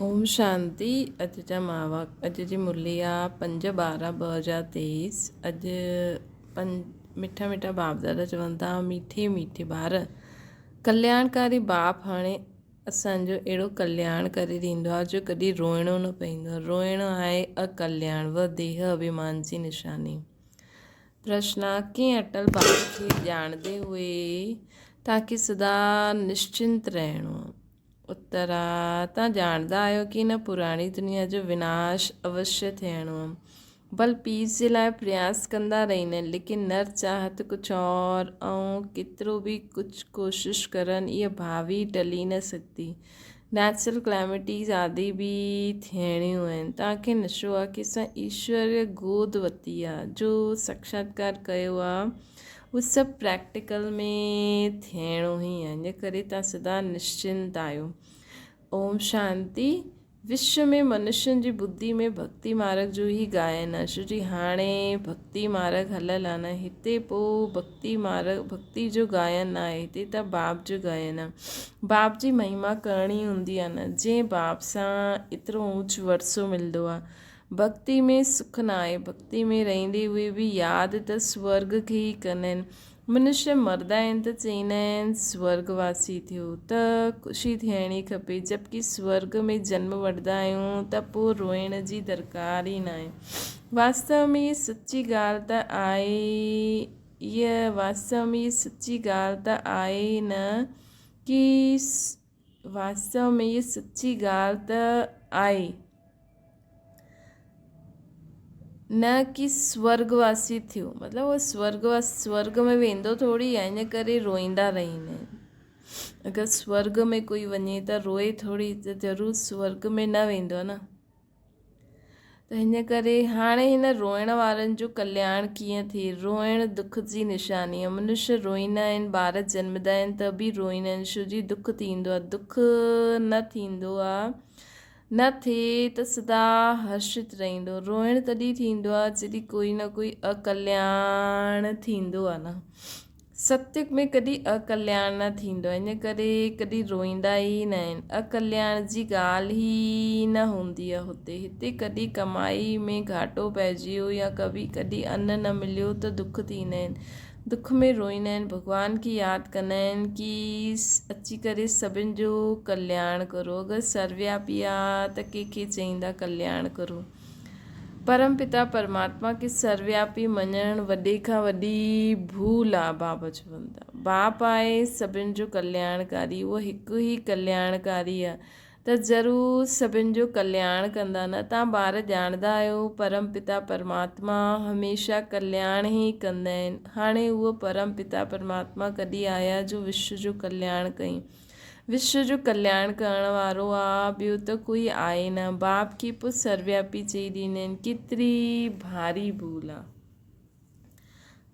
ओम शांति। अॼु जा मावक अॼु जी मुरली आहे 5/12/2023। अॼु मिठा मिठा बाप दादा चवनि था मीठे मीठे ॿार कल्याणकारी बाप हाणे असांजो अहिड़ो कल्याण करे ॾींदो आहे जो कॾहिं रोइणो न पवंदो आहे। रोइणो आहे अकल्याण व देह अभिमान जी निशानी। प्रश्न आहे कीअं अटल बाप खे ॼाणंदे हुए ताकी सदा निश्चिंत रहणो आहे। उत्तर आहे तव्हां ॼाणंदा आहियो कि हिन पुराणी दुनिया जो विनाश अवश्य थियणो आहे। बल पीस जे लाइ प्रयास कंदा रहंदा आहिनि लेकिन नर चाहत कुझु और ऐं केतिरो बि कुझु कोशिशि करनि इहा भावी टली न सघंदी। नेचुरल क्लैमिटीज़ आदि बि थियणियूं आहिनि। तव्हांखे नशो आहे कि असां ईश्वरीय गोद वरिती आहे जो साक्षात्कार कयो आहे उहो सभु प्रैक्टिकल में थियणो ई आहे। इन करे तव्हां सदा निश्चिंत आहियो। ओम शांति। विश्व में मनुष्यनि जी बुद्धि में भक्ति मार्ग जो ई गायन आहे। छो जी हाणे भक्ति मार्ग हलियलु आहे न, हिते पोइ भक्ति जो गायन आहे, हिते त बाप जो गायन आहे। बाप जी महिमा करणी हूंदी आहे न। जंहिं बाप सां एतिरो ऊंच वरसो मिलंदो आहे। भक्ति में सुख न आहे। भक्ति में रहंदे हुए बि यादि त स्वर्ग खे ई कंदा आहिनि। मनुष्य मरदा आहिनि त चवंदा आहिनि स्वर्गवासी थियो त ख़ुशी थियणी खपे, जबकि स्वर्ग में जनम वठंदा आहियूं त पोइ रोइण जी दरकार ई न आहे। वास्तव में इहा सची ॻाल्हि त आहे न कि वास्तव में इहा सची ॻाल्हि त आहे न कि स्वर्गवासी थियो मतिलबु उहो स्वर्ग में वेंदो थोरी आहे, इन करे रोईंदा रहंदा आहिनि। अगरि स्वर्ग में कोई वञे त रोए थोरी, त ज़रूरु स्वर्ग में न वेंदो न। त हिन करे हाणे हिन रोइण वारनि जो कल्याण कीअं थिए। रोइण दुख जी निशानी आहे। मनुष्य रोईंदा आहिनि, ॿार जनमदा आहिनि त बि रोईंदा आहिनि छो जी दुख थींदो आहे। दुख न थींदो आहे, न थिए त सदा हर्षित रहंदो। रोइण तॾहिं थींदो आहे जॾहिं कोई न कोई अकल्याण थींदो आहे न। सत्युग में कॾहिं अकल्याण न थींदो आहे, इन करे कॾहिं रोईंदा ई न आहिनि। अकल्याण जी ॻाल्हि ई न हूंदी आहे हुते। हिते कॾहिं कमाई में घाटो पइजी वियो या कॾहिं अन्न न मिलियो त दुख थींदा आहिनि। दुख में रोईंदा आहिनि, भॻवान खे यादि कंदा आहिनि कि अची करे सभिनि जो कल्याण करो। अगरि सर्वव्यापी आहे त कंहिंखे चईंदा कल्याण करो। परम पिता परमात्मा खे सर्वव्यापी मञणु वॾे खां वॾी भूल आहे। बाबा चवनि था बाप आहे सभिनि जो कल्याणकारी, उहो हिकु ई कल्याणकारी आहे त ज़रूरु सभिनि जो कल्याण कंदा न। तव्हां ॿार ॼाणंदा आहियो परम पिता परमात्मा हमेशह कल्याण ई कंदा आहिनि। हाणे उहो परम पिता परमात्मा कॾहिं आया जो विश्व जो कल्याण कई। विश्व जो कल्याण करण वारो आहे, ॿियो त कोई आहे न। बाप खे पोइ सर्वव्यापी चई ॾींदा आहिनि। केतिरी भारी भूल आहे।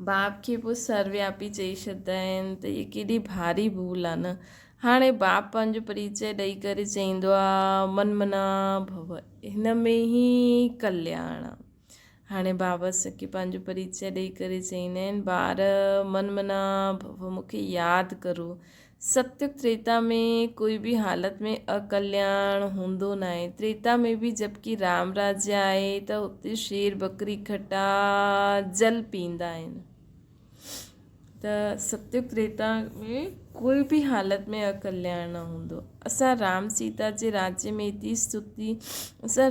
बाप खे पोइ सर्वव्यापी चई छॾंदा आहिनि त इहा केॾी भारी भूल आहे न। हाणे बाप पंहिंजो परिचय ॾेई करे चईंदो आहे मनमना भव, हिन में ई कल्याण आहे। हाणे बाबा सखे पंहिंजो परिचय ॾेई करे चईंदा आहिनि ॿार मनमना भव, मूंखे यादि करो। सत्युग त्रेता में कोई बि हालति में अकल्याण हूंदो न आहे। त्रेता में बि जबकि राम राज्य आहे त हुते शेर बकरी खटा जल पींदा आहिनि। त सत्युग त्रेता में कोई बि हालति में अकल्याण न हूंदो। असां राम सीता जे राज्य में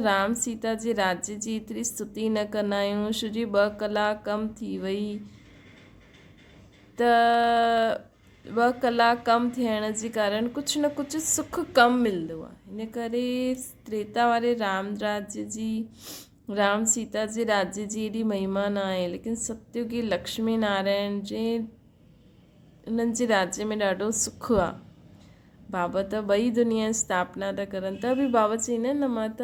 राम सीता जे राज्य जी एतिरी स्तुति न कंदा आहियूं छो जी 2 कलाक कम थी वई त 2 कलाक कम थियण जे कारण कुझु न कुझु सुख कम मिलंदो आहे। हिन करे त्रेता वारे राम सीता जे राज्य जी एॾी महिमा न आहे। लेकिन सत्युगी लक्ष्मी नारायण जे उन्हनि जे राज्य में ॾाढो सुख आहे। बाबा त ॿई दुनिया जी स्थापना था करनि त बि बाबा चईंदा आहिनि न मां त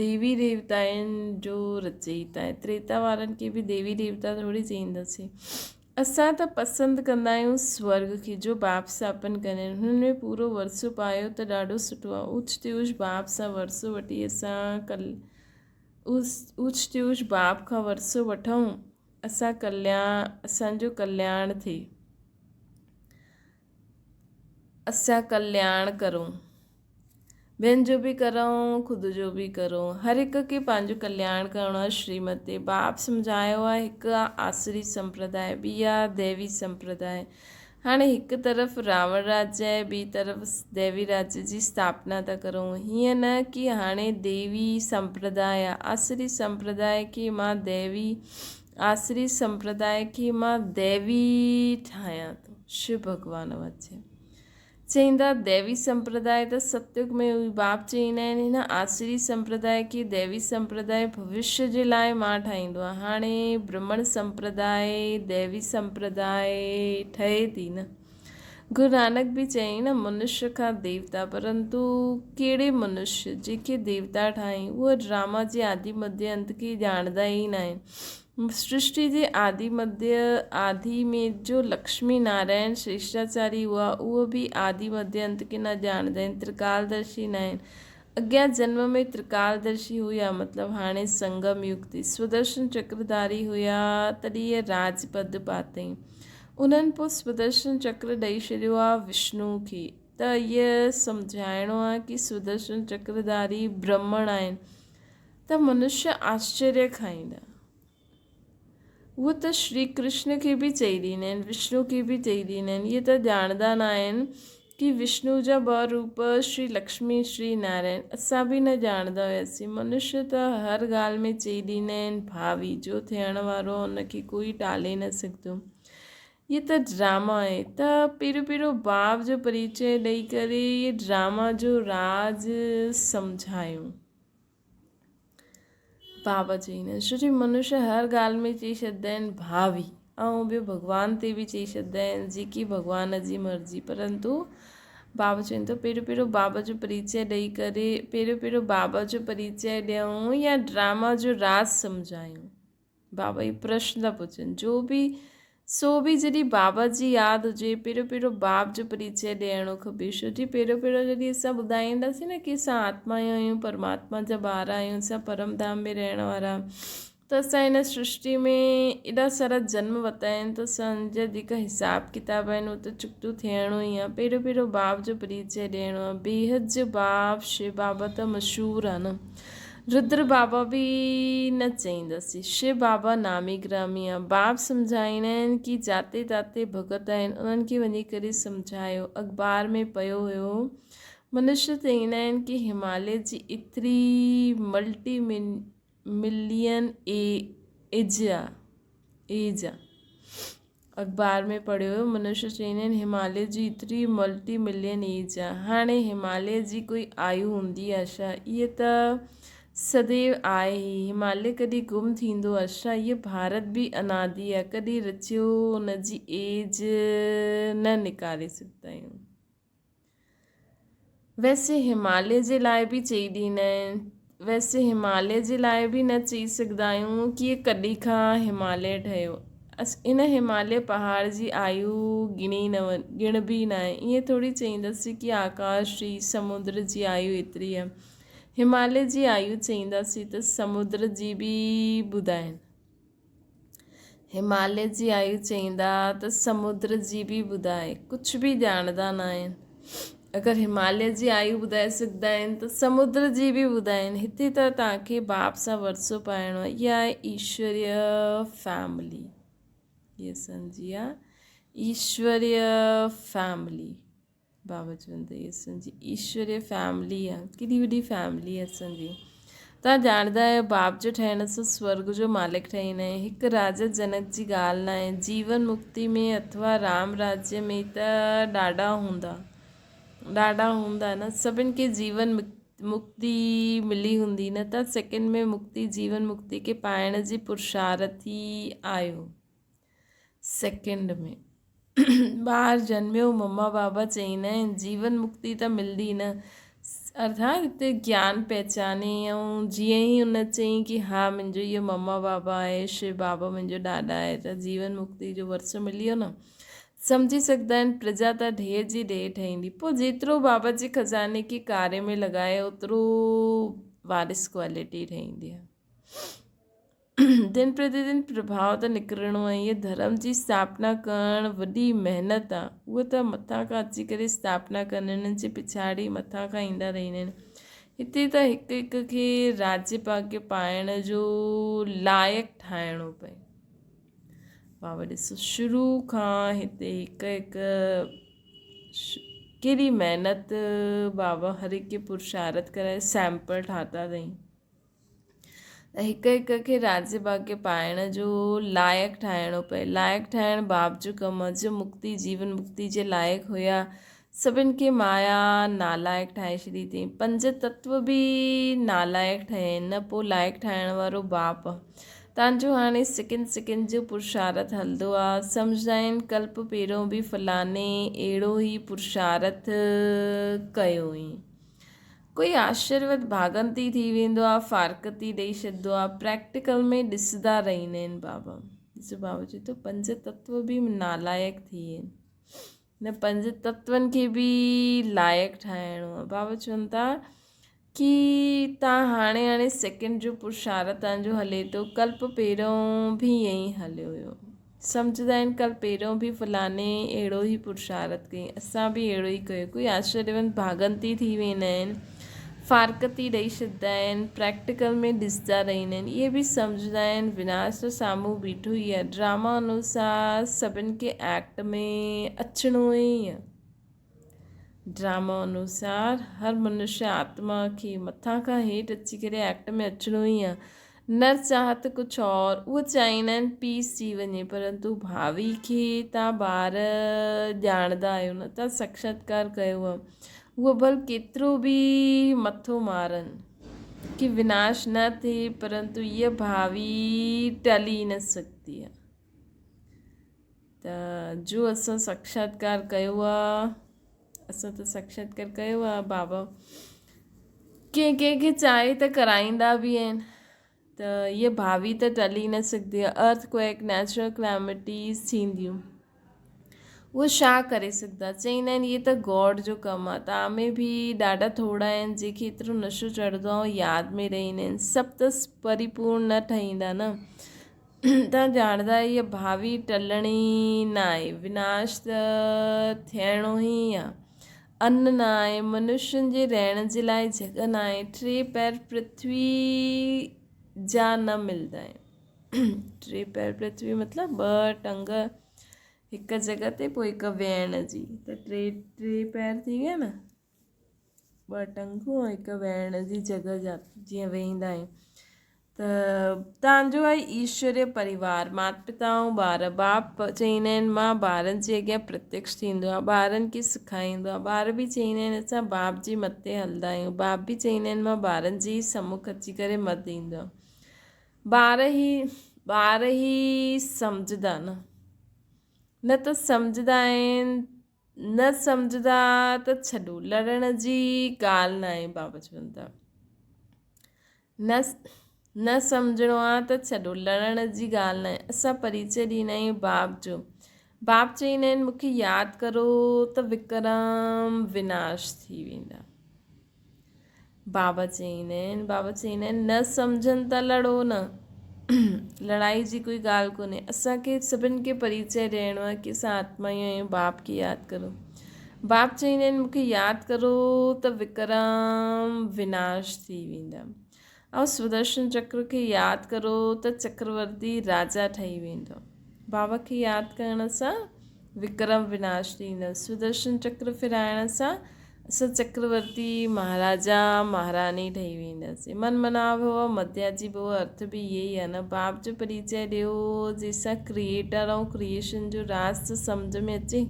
देवी देवताउनि जो रचयिता आहे। त्रेता वारनि खे बि देवी देवता थोरी चईंदासीं। असां त पसंदि कंदा आहियूं स्वर्ग खे जो बाप सां अपन कंदा आहिनि। हुननि में पूरो वरसो पायो त ॾाढो सुठो आहे। ऊच त्यूच बाप सां वरसो वठी ऊच त्यूच बाप खां वरसो वठूं, असांजो कल्याण थिए, असां कल्याण करूं। ॿियनि जो बि करूं, ख़ुदि जो बि करूं, हर हिक खे पंहिंजो कल्याण करणो आहे। श्रीमती बाप सम्झायो आहे। हिकु आहे आसुरी संप्रदाय, ॿी आहे दैवी संप्रदाय। हाणे हिकु तरफ़ रावण राज्य आहे, ॿी तरफ़ दैवी राज्य जी स्थापना था करूं। हीअं न कि हाणे देवी संप्रदाय आहे, आसुरी संप्रदाय खे मां दैवी, आसुरी संप्रदाय खे मां दैवी ठाहियां थो। शिव भॻवान वचन चईंदा दैवी संप्रदाय त सतयुग में बाप चईंदा आहिनि, हिन आसुरी संप्रदाय खे दैवी संप्रदाय भविष्य जे लाइ मां ठाहींदो आहे। हाणे ब्राह्मण संप्रदाय दैवी संप्रदाय ठहे थी न। गुरु नानक बि चयईं न, मनुष्य खां देवता, परंतु कहिड़े मनुष्य जेके देवता ठाहिनि उहे ड्रामा जे आदि मध्य अंत खे ॼाणंदा ई न आहिनि। सृष्टि जे आदि मध्य आदि में जो लक्ष्मी नारायण श्रेष्ठाचारी हुआ, उहो बि आदि मध्य अंत खे न ॼाणंदा आहिनि, त्रिकालदर्शी न आहिनि। अॻियां जन्म में त्रिकालदर्शी हुया, मतिलबु हाणे संगम युग ते सुदर्शन चक्रधारी हुया, तॾहिं इहे राजपद पातई। उन्हनि पोइ सुदर्शन चक्र ॾेई छॾियो आहे विष्णु खे। त इहो सम्झाइणो आहे कि सुदर्शन चक्रधारी ब्राह्मण आहिनि, त मनुष्य आश्चर्य खाईंदा। उहो त श्री कृष्ण खे बि चई ॾींदा आहिनि, विष्णु खे बि चई ॾींदा आहिनि। इहे त ॼाणंदा न आहिनि कि विष्णु जा ॿ रूप श्री लक्ष्मी श्री नारायण। असां बि न ॼाणंदा हुआसीं। मनुष्य त हर ॻाल्हि में चई ॾींदा आहिनि भावी, जो थियण वारो हुनखे कोई टाले न सघंदो। ये त ड्रामा आहे। त पहिरियों बाप जो परिचय ॾेई करे ये ड्रामा जो राज सम्झायूं। बाबा चईंदा आहिनि छो जो मनुष्य हर ॻाल्हि में चई छॾंदा आहिनि भावी, ऐं ॿियो भॻवान ते बि चई छॾंदा आहिनि जेकी भॻवान जी मर्ज़ी। परंतु बाबा चवनि थो पहिरियों बाबा जो परिचय ॾेई करे, पहिरियों बाबा जो परिचय ॾियूं या ड्रामा जो राज सम्झायूं। बाबा ये प्रश्न था पुछनि, जो बि सो बि जॾहिं बाबा जी यादि हुजे, पहिरियों बाप जो परिचय ॾियणो खपे। छो जी पहिरियों जॾहिं असां ॿुधाईंदासीं न कि असां आत्मा आहियूं, परमात्मा जा ॿार आहियूं, असां परमधाम में रहण वारा, त असां हिन सृष्टि में एॾा सारा जन्म वरिता आहिनि, त असांजा जेका हिसाब किताब आहिनि उहो त चुकतो थियणो ई आहे। पहिरियों बाप जो परिचय ॾियणो आहे। बेहद जो बाप शिव बाबा त मशहूरु आहे न। रुद्र बाबा बि न चईंदासीं, शिव बाबा नामी ग्रामी आहे। बाप सम्झाईंदा आहिनि कि जाते ताते भगत आहिनि, उन्हनि खे वञी करे सम्झायो। अख़बार में पियो हुयो, मनुष्य चईंदा आहिनि कि हिमालय जी एतिरी मल्टी मिलियन एज आहे। अख़बार में पढ़ियो हुयो, मनुष्य चईंदा आहिनि हिमालय जी एतिरी मल्टी मिलियन एज आहे। हाणे हिमालय जी कोई आयु हूंदी आहे छा? इहे त सदैव आहे ई। हिमालय कॾहिं गुम थींदो आहे छा? इहो भारत बि अनादि आहे, कॾहिं रचियो हुनजी एज न निकारे सघंदा आहियूं। वैसे हिमालय जे लाइ बि चई ॾींदा आहिनि, वैसे हिमालय जे लाइ बि न चई सघंदा आहियूं कि इहे कॾहिं खां हिमालय ठहियो। इन हिमालय पहाड़ जी आयु गिणबी न आहे। ईअं थोरी चईंदासीं कि आकाश जी समुद्र जी आयु एतिरी आहे। हिमालय जी आयु चईंदासीं त समुद्र जी बि ॿुधाइनि, हिमालय जी आयु चईंदा त समुद्र जी बि ॿुधाए। कुझु बि ॼाणंदा न आहिनि। अगरि हिमालय जी आयु ॿुधाए सघंदा आहिनि त समुद्र जी बि ॿुधाइनि। हिते त तव्हांखे बाप सां वरसो पाइणो आहे। इहा आहे ईश्वरीय फैमिली। ये सम्झी आहे ईश्वरीय फैमिली। बाबा चवंदा इहे असांजी ईश्वरीय फैमिली आहे। केॾी वॾी फैमिली आहे असांजी। तव्हां ॼाणंदा आहियो बाप जो ठहिण सां स्वर्ग जो मालिक ठहींदा आहियूं। हिकु राजा जनक जी ॻाल्हि न आहे। जीवन मुक्ति में अथवा राम राज्य में त ॾाढा हूंदा न। सभिनि खे जीवन मुक्ति मिली हूंदी न, त सेकेंड में मुक्ति जीवन मुक्ति खे पाइण जी पुरुषार्थी आहियो। सेकेंड में ॿार जन्मियो, मम्मा बाबा चईंदा आहिनि जीवन मुक्ति त मिलंदी न। अर्थात हिते ज्ञान पहचाने, ऐं जीअं ई हुन चयईं कि हा मुंहिंजो इहो मम्मा बाबा आहे, शिव बाबा मुंहिंजो ॾाॾा आहे, त जीवन मुक्ति जो वरसो मिली वियो न। सम्झी सघंदा आहिनि प्रजा त ढेर जी ढेर ठहींदी। पोइ जेतिरो बाबा जे खज़ाने खे कार्य में लॻाए ओतिरो वारिस क्वालिटी ठहींदी आहे। दिन प्रतिदिन प्रभाव त निकिरणो आहे। इहे धर्म जी स्थापना करणु वॾी महिनत आहे। उहे त मथां खां अची करे स्थापना कनि, हिननि जे पिछाड़ी मथां खां ईंदा रहंदा आहिनि। हिते त हिकु हिकु खे राज्य भाग्य पाइण जो लाइक़ु ठाहिणो पए। बाबा ॾिसो शुरू खां हिते हिकु हिकु केॾी महिनत बाबा हर हिकु पुरुषारत कराए सैंपल ठाता अथई। हिकु हिकु खे राज्य भाग्य पाइण जो लाइक़ु ठाहिणो पए। लाइक़ु ठाहिणु बाप जो कमु जो मुक्ति जीवन मुक्ति जे लाइक़ु हुया, सभिनि खे माया नालाइक़ु ठाहे छॾी अथई। 5 तत्व बि नालाइक़ु ठहिया न, पोइ लाइक़ु ठाहिण वारो बाप तव्हांजो हाणे सेकेंड सेकेंड जो पुरुषारत हलंदो आहे। सम्झंदा आहिनि कल्प पहिरियों बि फलाने अहिड़ो ई पुरुषारत कयो हुई। कोई आशीर्वाद भागंती थी वेंदो आहे, फारकती ॾेई छॾींदो आहे, प्रैक्टिकल में ॾिसंदा रहंदा आहिनि बाबा। ॾिसो बाबा चए थो 5 तत्व बि नालाइक़ु थी आहिनि, न 5 तत्वनि खे बि लाइक़ु ठाहिणो आहे। बाबा चवनि था कि तव्हां हाणे सेकेंड जो पुरुषारत तव्हांजो हले थो, कल्प पहिरियों बि ईअं ई हलियो हुयो। सम्झंदा आहिनि कल्प पहिरियों बि फलाने अहिड़ो ई पुरुषारत कई, असां बि अहिड़ो ई कयो। कोई आशीर्वाद भागंती थी वेंदा आहिनि, फारकती ॾेई छॾींदा आहिनि, प्रैक्टिकल में ॾिसंदा रहंदा आहिनि। इहे बि सम्झंदा आहिनि विनाश जो साम्हूं बीठो ई आहे। ड्रामा अनुसार सभिनि खे एक्ट में अचिणो ई आहे। ड्रामा अनुसार हर मनुष्य आत्मा खे मथां खां हेठि अची करे एक्ट में अचिणो ई आहे। न चाहत कुझु और, उहे चाहींदा आहिनि पीस थी वञे, परंतु भावी खे तव्हां ॿार ॼाणंदा आहियो न, तव्हां साक्षात्कार कयो आहे। उहो भल केतिरो बि मथो मारनि कि विनाश न थिए, परंतु इहा भावी टली न सघंदी आहे। त जो असां साक्षात्कार कयो आहे, असां त साक्षात्कार कयो आहे बाबा। कंहिंखे चाहे त कराईंदा बि आहिनि, त इहा भावी त टली न सघंदी आहे। अर्थक्वेक नेचुरल क्लैमिटीज़ थींदियूं, उहो छा करे सघंदा। चवंदा आहिनि इहे त गॉड जो कमु आहे। तव्हां में बि ॾाढा थोरा आहिनि जंहिंखे एतिरो नशो चढ़ंदो आहे ऐं यादि में रहंदा आहिनि। सभु त परिपूर्ण न ठहींदा न। तव्हां ॼाणंदा इहा भावी टलणी न आहे, विनाश त थियणो ई आहे। अन्न न आहे, मनुष्यनि जे रहण जे लाइ जॻह न आहे, 3 पैर पृथ्वी जा न मिलंदा आहिनि। 3 पैर पृथ्वी मतिलबु 2 टंग हिकु जॻह ते, पोइ हिकु वेहण जी, त 3 पैर थी विया न, 2 टंगूं ऐं हिकु वेहण जी जॻह जा जीअं वेहींदा आहियूं। त तव्हांजो आहे ईश्वरीय परिवार, माता पिता ऐं ॿार। बाप चवंदा आहिनि मां ॿारनि जे अॻियां प्रत्यक्ष थींदो आहे, ॿारनि खे सेखारींदो आहे। ॿार बि चवंदा आहिनि असां बाप जी मथे हलंदा आहियूं। बाप बि चवंदा आहिनि मां ॿारनि जी सम्मुख अची करे मत ॾींदो आहे। ॿार ई सम्झंदा न त सम्झंदा आहिनि, न सम्झंदा त छॾो, लड़ण जी ॻाल्हि न आहे। बाबा चवनि था न सम्झणो आहे त छॾो, लड़ण जी ॻाल्हि न आहे। असां परिचय ॾींदा आहियूं बाप जो। बाप चवंदा आहिनि मूंखे यादि करो त विक्रम विनाश थी वेंदा। बाबा चवंदा आहिनि न सम्झनि त लड़ो न, लड़ाई जी कोई ॻाल्हि कोन्हे। असांखे सभिनि खे परिचय ॾियणो आहे कि असां आत्मा ई आहियूं। बाप खे यादि करो। बाप चवंदा आहिनि मूंखे यादि करो त विक्रम विनाश थी वेंदा। ऐं सुदर्शन चक्र खे यादि करो त चक्रवर्ती राजा ठही वेंदो। बाबा खे यादि करण सां विक्रम विनाश थींदा। सुदर्शन चक्र फिराइण सां असां चक्रवर्ती महाराजा महारानी ठही वेंदासीं। मन मनाव भव मध्या जी भव अर्थ बि इहे ई आहे न। बाप जो परिचय ॾियो जंहिंसां क्रिएटर ऐं क्रिएशन जो राज़ त सम्झ में अचे।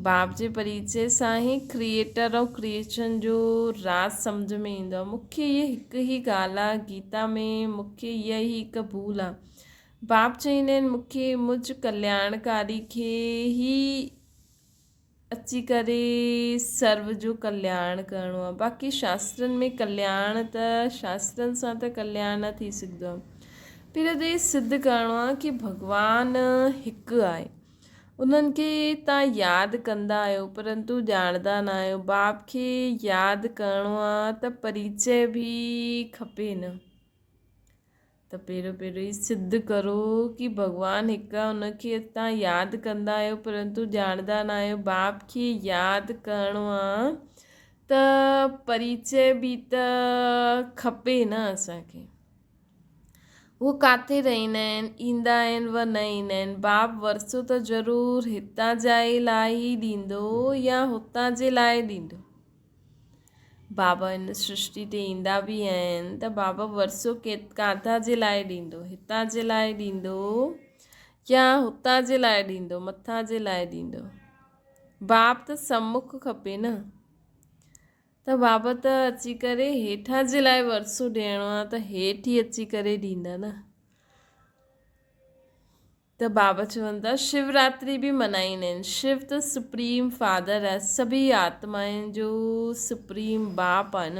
बाप जे परिचय सां ई क्रिएटर ऐं क्रिएशन जो राज़ सम्झ में ईंदो आहे। मूंखे इहा हिकु ई ॻाल्हि आहे गीता में, मूंखे इहा ई हिकु भूल आहे। बाप चवंदा आहिनि मूंखे मुझ कल्याणकारी खे ई अची करे सर्व जो कल्याण करिणो आहे। बाक़ी शास्त्रनि में कल्याण त शास्त्रनि सां त कल्याण न थी सघंदो आहे। पहिरियों त इहो सिद्ध करिणो आहे कि भॻवानु हिकु आहे। उन्हनि खे तव्हां यादि कंदा आहियो परंतु ॼाणंदा न आहियो। बाप खे यादि करिणो आहे त परिचय बि खपे न। त पहिरियों ई सिद्ध करो कि भॻवानु हिकु आहे, उनखे तव्हां यादि कंदा आहियो परंतु ॼाणंदा न आहियो। बाप खे यादि करिणो आहे त परिचय बि त खपे न असांखे। उहो किथे रहंदा आहिनि, ईंदा आहिनि व न ईंदा आहिनि, बाप वरसो त ज़रूरु हितां जा लाइ ई ॾींदो या हुतां जे लाइ ॾींदो। बाबा हिन सृष्टि ते ईंदा बि आहिनि त बाबा वरसो किथां जे लाइ ॾींदो, हितां जे लाइ ॾींदो या हुतां जे लाइ ॾींदो, मथां जे लाइ ॾींदो। बाप त सम्मुख खपे न। त बाबा त अची करे हेठां जे लाइ वरसो ॾियणो आहे त हेठि ई अची करे ॾींदा न। त बाबा चवनि था शिवरात्रि बि मल्हाईंदा आहिनि। शिव त सुप्रीम फादर आहे, सभी आत्माउनि जो सुप्रीम बाप आहे न।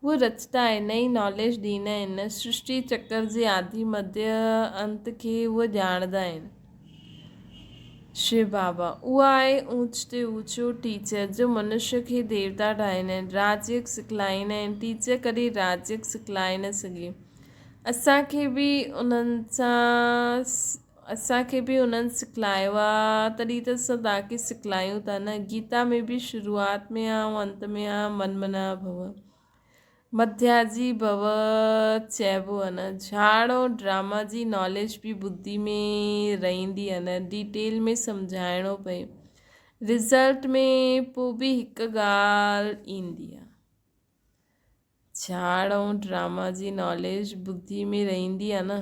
उहो रचता आहे, नई नॉलेज ॾींदा आहिनि न। सृष्टि चक्र जे आदि मध्य अंत खे उहे ॼाणंदा आहिनि। शिव बाबा उहा आहे ऊच ते ऊचो टीचर जो मनुष्य खे देवता ठाहींदा आहिनि, राजयोग सिखलाईंदा आहिनि। टीचर कॾहिं राजयोग सिखलाए न सघे। असांखे बि उन्हनि सिखलायो आहे, तॾहिं त असां तव्हांखे सिखलायूं था न। गीता में बि शुरूआत में आहे ऐं अंत में आहे मनमना भव मध्याजी भव चइबो आहे न। झाड़ ऐं ड्रामा जी नॉलेज बि ॿुधी में रहंदी आहे न, डिटेल में सम्झाइणो पए। रिज़ल्ट में पोइ बि हिकु ॻाल्हि ईंदी आहे, झाड़ ऐं ड्रामा जी नॉलेज ॿुधी में रहंदी आहे न,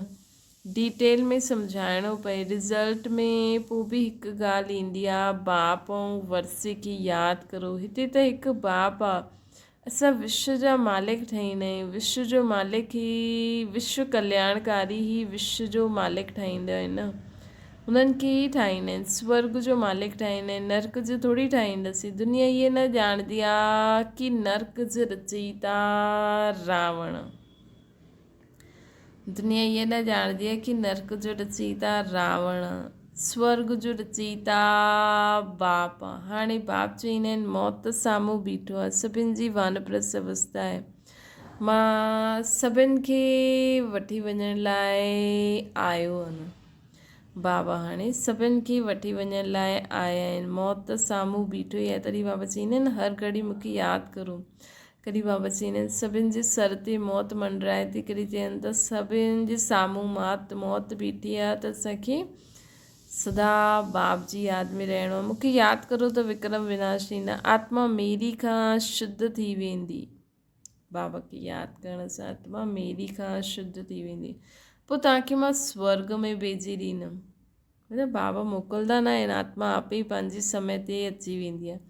डिटेल में सम्झाइणो पए। रिज़ल्ट में पोइ बि हिकु ॻाल्हि ईंदी आहे, बाप ऐं वरसे खे यादि करो। हिते त हिकु बाप आहे, असां विश्व जा मालिक ठाहींदा आहियूं। विश्व जो मालिक ई विश्व कल्याणकारी ई विश्व जो मालिक ठाहींदा आहिनि न, उन्हनि खे ई ठाहींदा आहिनि। स्वर्ग जो मालिक ठाहींदा आहिनि, नर्क जो थोरी ठाहींदासीं। दुनिया इहे न ॼाणदी आहे कि नर्क जो रचयिता रावण, दुनिया इहे न ॼाणदी आहे कि नर्क जो रचयिता रावण, स्वर्ग जो रचयिता बाप आहे। हाणे बाप चवंदा आहिनि मौत साम्हूं बीठो आहे, सभिनि जी वानप्रस्थ अवस्था आहे। मां सभिनि खे वठी वञण लाइ आयो आहियां। बाबा हाणे सभिनि खे वठी वञण लाइ आया आहिनि। मौत साम्हूं बीठो ई आहे, तॾहिं बाबा चवंदा आहिनि हर घड़ी मूंखे यादि करो। कॾहिं बाबा चवंदा आहिनि सभिनि जे सर ते मौत मंडराए थी। कॾहिं चवनि था सभिनि जे साम्हूं मौत बीठी आहे, त असांखे सदा बाप जी यादि में रहणो आहे। मूंखे यादि करो त विक्रम विनाश थींदा, आत्मा मेरी खां शुद्ध थी वेंदी। बाबा खे यादि करण सां आत्मा मेरी खां शुद्ध थी वेंदी, पोइ तव्हांखे मां स्वर्ग में भेजे ॾींदमि। मतलब बाबा मोकिलंदा न आहिनि, आत्मा आपे ई पंहिंजे समय ते अची वेंदी आहे।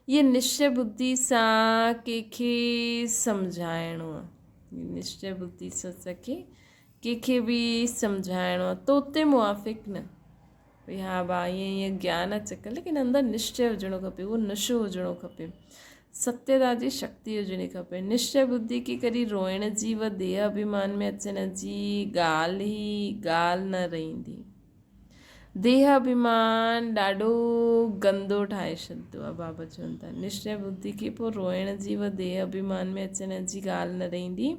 इहे निश्चय बुद्धि सां कंहिंखे सम्झाइणो आहे, निश्चय बुद्धि सां असांखे कंहिंखे बि सम्झाइणो आहे। तोते मुआफ़िक़ न भई हा भाउ ईअं ज्ञान अचक, लेकिन अंदरि निश्चय हुजणो खपे, उहो नशो हुजणो खपे, सत्यता जी शक्ति हुजणी खपे। निश्चय बुद्धि की कॾहिं रोइण जी व देह अभिमान में अचण जी ॻाल्हि न रहंदी। देह अभिमान ॾाढो गंदो ठाहे छॾींदो आहे। बाबा चवनि था निश्चय बुद्धि खे पोइ रोइण जी व देह अभिमान में अचण जी ॻाल्हि न रहंदी।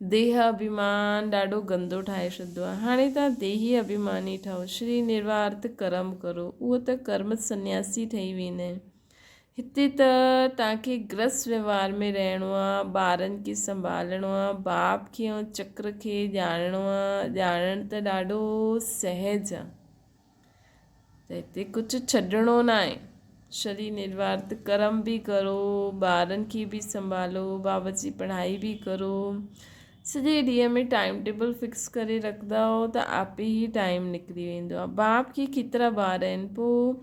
देह अभिमान ॾाढो गंदो ठाहे छॾींदो आहे। हाणे तव्हां देही अभिमानी ठहो, श्री निर्वार्थ कर्म करो, उहो त कर्म सन्यासी ठही वेंदा आहिनि। हिते त तव्हांखे गृहस्थ व्यवहार में रहणो आहे, ॿारनि खे संभालणो आहे, बाप खे ऐं चक्र खे ॼाणणो आहे। ॼाणण त ॾाढो सहज आहे, त हिते कुझु छॾणो न आहे। शरीर निर्वार्थ कर्म बि करो, ॿारनि खे बि संभालो, बाबा जी पढ़ाई बि करो। सॼे ॾींहं में टाइम टेबल फिक्स करे रखंदा हो त आपे ई टाइम निकिरी वेंदो आहे। बाप खे केतिरा ॿार आहिनि, पोइ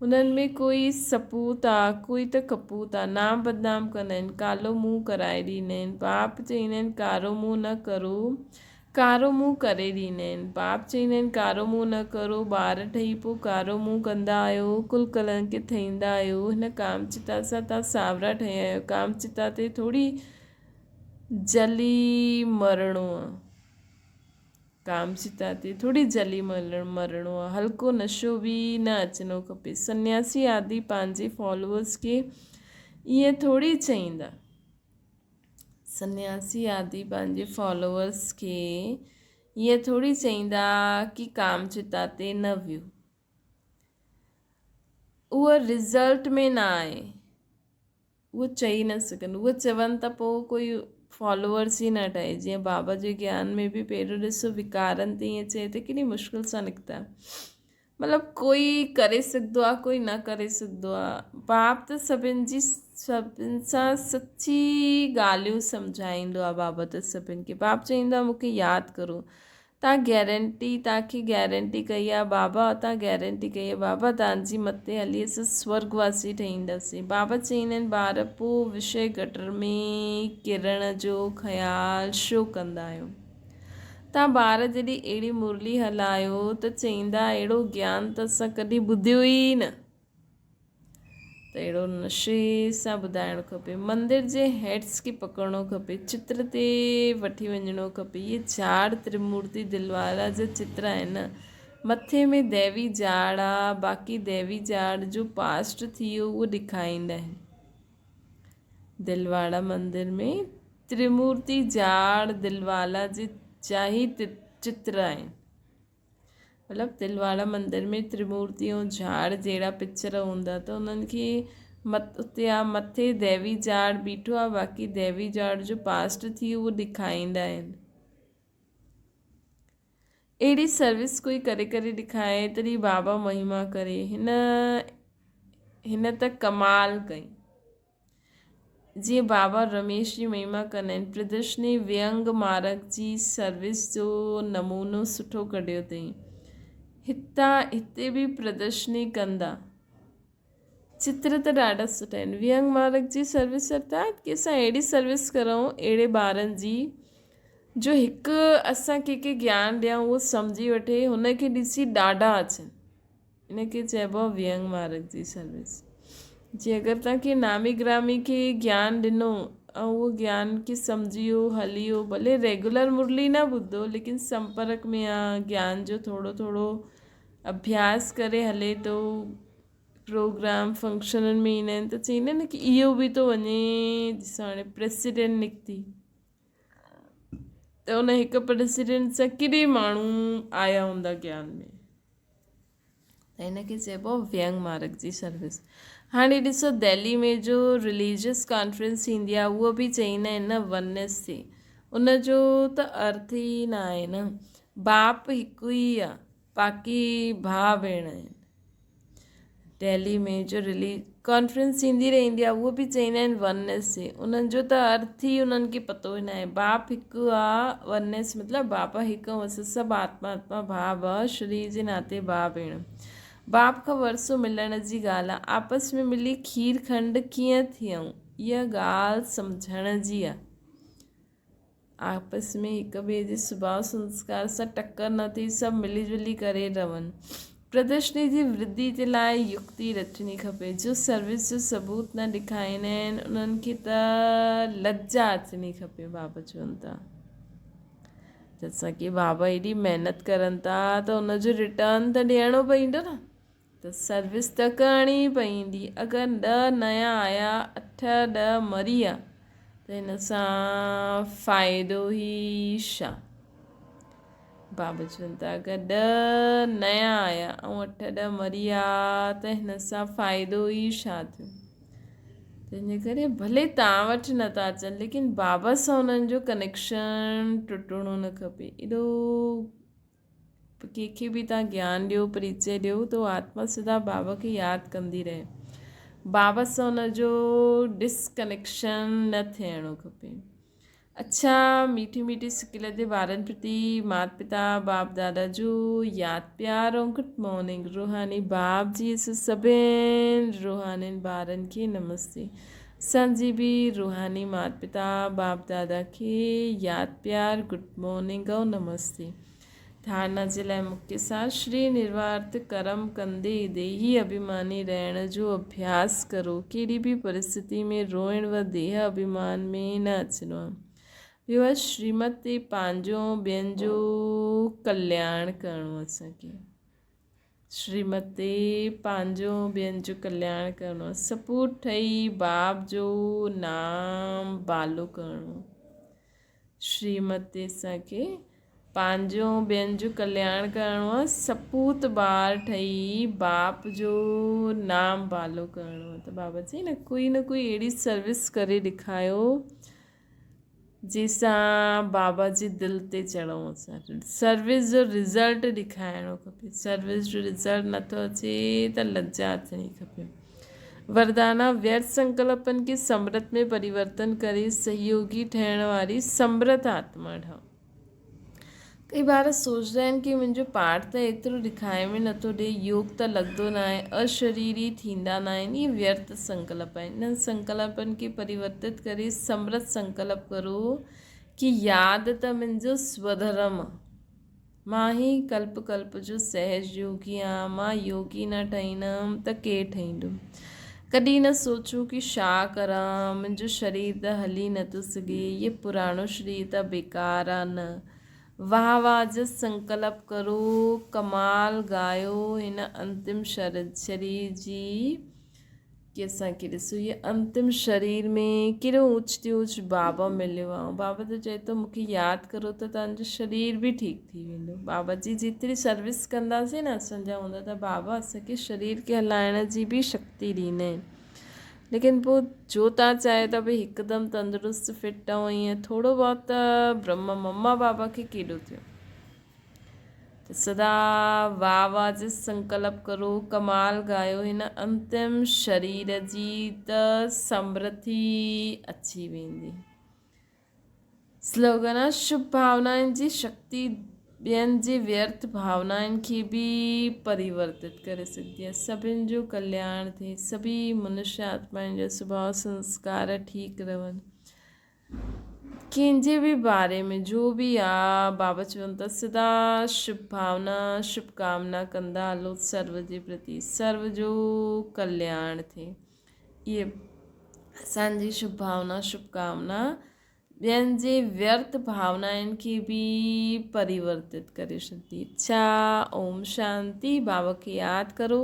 उन्हनि में कोई सपूत आहे, कोई त कपूत आहे, नाम बदनाम कंदा आहिनि, कालो मुंहुं कराए ॾींदा आहिनि। बाप चवंदा आहिनि कारो मुंहुं न करो, कारो मुंहुं करे ॾींदा आहिनि। बाप चवंदा आहिनि कारो मुंहुं न करो, ॿार ठही पोइ कारो मुंहुं कंदा आहियो, कुल कलंकित थींदा आहियो। हिन कामचिता सां तव्हां सावरा ठहिया आहियो, कामचिता ते थोरी जली मरणो आहे, कामचिता ते थोरी जली मरणो आहे। हल्को नशो बि न अचिणो खपे। सन्यासी आदि पंहिंजे फॉलोअर्स खे ईअं थोरी चईंदा, सन्यासी आदि पंहिंजे फॉलोअर्स खे ईअं थोरी चईंदा कि कामचिता ते न वियो, उहो रिज़ल्ट में न आहे। उहो चई न सघनि, उहे चवनि त पोइ कोई फॉलोअर्स ई न ठहे। जीअं बाबा जे ज्ञान में बि पहिरियों ॾिसो विकारनि ते ईअं चए त केॾी मुश्किल सां निकिता। मतिलबु कोई करे सघंदो आहे, कोई न करे सघंदो आहे। बाप त सभिनि सां सची ॻाल्हियूं सम्झाईंदो आहे। बाबा त सभिनि खे, बाप चईंदो आहे मूंखे यादि करो। तव्हांखे गैरेंटी कई आहे बाबा, तव्हां गैरेंटी कई आहे बाबा तव्हांजी मथे हली असां स्वर्गवासी ठहींदासीं। बाबा चईंदा आहिनि ॿार पोइ विषय गटर में किरण जो ख़्यालु छो कंदा आहियो? तव्हां ॿार जॾहिं अहिड़ी मुरली हलायो त चईंदा अहिड़ो ज्ञान त असां कॾहिं ॿुधियो ई न, त अहिड़ो नशे सां ॿुधाइणु खपे। मंदिर जे हेड्स खे पकिड़णो खपे, चित्र ते वठी वञिणो खपे। इहे झाड़ त्रिमूर्ति दिलवाला जा चित्र आहिनि। मथे में दैवी झाड़ आहे, बाक़ी दैवी झाड़ जो पास्ट थी वियो उहो ॾेखारींदा आहिनि। दिलवाड़ा मंदिर में त्रिमूर्ति झाड़ दिलवाला जे जा ई चित्र आहिनि। मतिलबु दिलवाड़ा मंदिर में त्रिमूर्ति ऐं झाड़ जहिड़ा पिक्चर हूंदा त उन्हनि खे उते आहे मथे दैवी झाड़ बीठो आहे, बाक़ी दैवी झाड़ जो पास्ट थी उहो ॾेखारींदा आहिनि। अहिड़ी सर्विस कोई करे ॾेखारे तॾहिं बाबा महिमा करे। हिन त कमाल कई। जीअं बाबा रमेश जी महिमा कंदा आहिनि, प्रदर्शनी व्यंग मार्ग जी सर्विस जो नमूनो सुठो कढियो अथई। हिते बि प्रदर्शनी कंदा, चित्र त ॾाढा सुठा आहिनि। व्यंग मार्ग जी सर्विस अर्थात कि असां अहिड़ी सर्विस करूं अहिड़े ॿारनि जी जो हिकु असां कंहिंखे ज्ञान ॾियूं उहो सम्झी वठे, हुनखे ॾिसी ॾाढा अचनि। इनखे चइबो आहे व्यंग मार्ग जी सर्विस। जीअं अगरि तव्हांखे नामी ग्रामी खे ज्ञान ॾिनो ऐं उहो ज्ञान खे सम्झी वियो हली वियो, भले रेगुलर मुरली न ॿुधो लेकिन संपर्क में आहे, ज्ञान जो थोरो थोरो अभ्यास करे हले थो, प्रोग्राम फंक्शननि में ईंदा आहिनि त चईंदा आहिनि कि इहो बि थो वञे। ॾिसो हाणे प्रेसिडेंट निकिती त उन हिकु प्रेसिडेंट सां केॾे माण्हू आया हूंदा ज्ञान में, त हिनखे चइबो व्यंग मार्ग जी सर्विस। हाणे ॾिसो दिल्ली में जो रिलीजियस कॉन्फ्रेंस थींदी आहे उहो बि चईंदा आहिनि न वननेस ते, उनजो त अर्थ ई न आहे न। बाप हिकु ई आहे, बाक़ी भाउ भेण आहिनि। दिल्ली में जो कॉन्फ्रेंस थींदी रहंदी आहे उहो बि चईंदा आहिनि वननेस ते, उन्हनि जो त अर्थ ई उन्हनि खे पतो ई न आहे। बाप हिकु आहे, वननेस मतिलबु बाबा हिकु असां सभु आत्मा भाउ शरीर जे नाते भाउ भेण। बाप खां वरसो मिलण जी ॻाल्हि आहे, आपस में मिली खीर खंड कीअं थियूं इहा ॻाल्हि सम्झण जी आहे। आपस में हिक ॿिए जे सुभाउ संस्कार सां टकर न थी, सभु मिली जुली करे रहनि। प्रदर्शनी जी वृद्धि जे लाइ युक्ति रचणी खपे। जो सर्विस जो सबूत न ॾेखारींदा आहिनि उन्हनि खे त लज्जा अचणी खपे। बाबा चवनि था जैसा कि बाबा एॾी महिनत करनि था त उनजो रिटर्न त ॾियणो पवंदो न, त सर्विस त करणी पवंदी। अगरि 10 नया आया 8-10 मरी विया त हिन सां फ़ाइदो ई छा? बाबा चवनि था अगरि 10 नया आया ऐं 8-10 मरी विया त हिन सां फ़ाइदो ई छा थियो? तंहिंजे करे भले तव्हां वटि नथा अचनि लेकिन बाबा सां उन्हनि जो कनेक्शन टुटणो न खपे। एॾो कंहिंखे बि तव्हां ज्ञान ॾियो, परिचय ॾियो त आत्मा सदा बाबा खे यादि कंदी रहे। बाबा सां उनजो डिसकनेक्शन न थियणो खपे। अच्छा, मीठी मीठी सिकिल जे ॿारनि प्रति माता पिता बाप दादा जो यादि प्यार ऐं गुड मॉर्निंग। रूहानी बाप जी सभिनि रूहानी ॿारनि खे नमस्ते। असांजी बि रूहानी माता पिता बाप दादा खे यादि प्यार गुड मॉर्निंग ऐं नमस्ते। धारणा जे लाइ मुख्य सार श्री निर्वार्थ कर्म कंदे देही अभिमानी रहण जो अभ्यास करो। कहिड़ी बि परिस्थिति में रोइण व देह अभिमान में न अचिणो आहे। ॿियो श्रीमत ते पंहिंजो ॿियनि जो कल्याण करिणो। असांखे श्रीमत ते पंहिंजो ॿियनि जो कल्याण करिणो। सपूत ठही बाप जो नाम बालो करिणो। श्रीमत ते असांखे पंहिंजो ॿियनि जो कल्याण करिणो आहे, सपूत ॿार ठही बाप जो नाम बालो करिणो आहे। त बाबा जी न कोई अहिड़ी सर्विस करे ॾेखारियो जंहिंसां बाबा जी दिलि ते चढ़ूं असां। सर्विस जो रिज़ल्ट ॾेखारिणो खपे। सर्विस जो रिज़ल्ट नथो अचे त लज्जा अचणी खपे। वरदाना व्यर्थ संकल्पनि खे समृत में परिवर्तन करे सहयोगी ठहिण वारी समृत आत्मा ठहो। कई बार सोचदा आहिनि कि मुंहिंजो पाठ त एतिरो ॾेखारे में नथो ॾिए, योग त लॻंदो न आहे, अशरीरी थींदा न आहिनि, इहे व्यर्थ संकल्प आहिनि। इन्हनि संकल्पनि खे परिवर्तित करे समृत संकल्प करो कि यादि त मुंहिंजो स्वधर्म आहे, मां ई कल्प कल्प जो सहज योगी आहियां, मां योगी न ठहींदमि त केरु ठहींदो। कॾहिं न सोचूं कि छा करां, मुंहिंजो शरीर त हली नथो सघे, इहे पुराणो शरीर त बेकार आहे न। वाह वाह जो संकल्प करो, कमाल गायो हिन अंतिम शरीर जी कि असांखे ॾिसो ये अंतिम शरीर में कहिड़ो ऊच ते ऊच बाबा मिलियो आहे। बाबा त चए थो मूंखे यादि करो त तव्हांजो शरीर बि ठीकु थी वेंदो। बाबा जी जेतिरी सर्विस कंदासीं न असांजा हूंदा त बाबा असांखे शरीर खे हलाइण जी बि शक्ति ॾींदा आहिनि। लेकिन पोइ जो तव्हां चाहे था भई हिकदमि तंदुरुस्त फिट ऐं ईअं थोरो बहुत त ब्रह्मा मम्मा बाबा खे केॾो थियो। त सदा वाह वाह जो संकल्प करो, कमाल गायो हिन अंतिम शरीर जी त समृद्धि अची वेंदी। स्लोगन आहे शुभ भावनाउनि जी शक्ति ॿियनि जी व्यर्थ भावनाउनि खे बि परिवर्तित करे सघंदी आहे। सभिनि जो कल्याण थिए, सभी मनुष्य आत्माउनि जा स्वभाव संस्कार ठीकु रहनि। कंहिंजे बि बारे में जो बि आहे, बाबा चवनि था सदा शुभ भावना शुभकामना कंदा हलो, सर्व जे प्रति सर्व जो कल्याण थिए। इहे असांजी शुभ भावना शुभकामना ॿियनि जे व्यर्थ भावनाउनि खे बि परिवर्तित करे छॾंदी। अच्छा, ओम शांति। बाबा खे यादि करो।